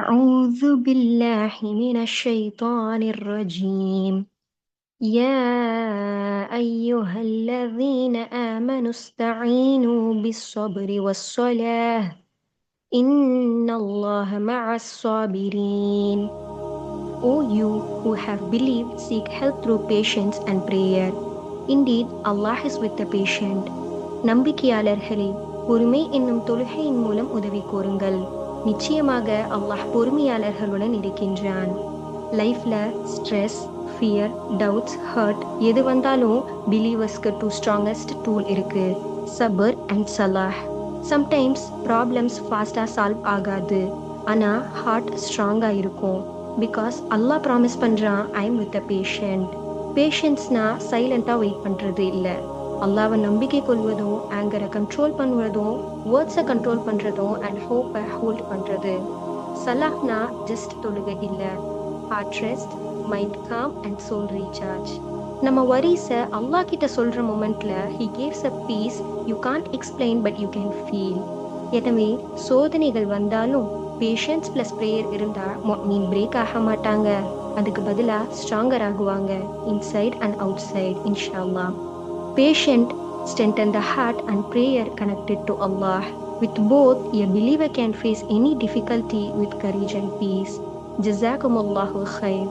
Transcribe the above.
أعوذ بالله من الشيطان الرجيم يا أيها الذين آمنوا استعينوا بالصبر والصلاة إن الله مع الصابرين. O you who have believed, seek help through patience and prayer. Indeed, Allah is with the patient. நம்பிக்கையாளர்களே, பொறுமை என்னும் தொழுகையின் மூலம் உதவி கோருங்கள். நிச்சயமாக அல்லாஹ் பொறுமையாளர்களுடன் இருக்கின்றான். லைஃப்ல ஸ்ட்ரெஸ், ஃபியர், டவுட்ஸ், ஹர்ட் எது வந்தாலும் பிலீவர்ஸ்க்கு டூ ஸ்ட்ராங்கஸ்ட் டூல் இருக்கு, சபர் அண்ட் சலாஹ். சம்டைம்ஸ் ப்ராப்ளம்ஸ் ஃபாஸ்டாக சால்வ் ஆகாது, ஆனால் ஹார்ட் ஸ்ட்ராங்காக இருக்கும். பிகாஸ் அல்லாஹ் ப்ராமிஸ் பண்ணுறான், I am with a patient. பேஷன்ஸ்னா சைலண்ட்டாக வெயிட் பண்ணுறது இல்லை, அல்லாவை நம்பிக்கை கொள்வதும், ஆங்கரை கண்ட்ரோல் பண்ணுவதும், வேர்ட்ஸை கண்ட்ரோல் பண்ணுறதும் அண்ட் ஹோப்பை ஹோல்ட் பண்ணுறது. சலாஹ்னா ஜஸ்ட் தொழுகை இல்லை, heart rest, mind calm and soul recharge. நம்ம வரிஸை அல்லாஹ் கிட்ட சொல்கிற மொமெண்ட்டில் he gives a peace you can't explain but you can feel. எனவே சோதனைகள் வந்தாலும் பேஷன்ஸ் ப்ளஸ் ப்ரேயர் இருந்தால் மீன் பிரேக் ஆக மாட்டாங்க, அதுக்கு பதிலாக ஸ்ட்ராங்கர் ஆகுவாங்க, இன்சைட் அண்ட் அவுட் சைட் இன்ஷா அல்லாஹ். Patient strengthen the heart and prayer connected to Allah. With both, a believer can face any difficulty with courage and peace. Jazakumullahu khair.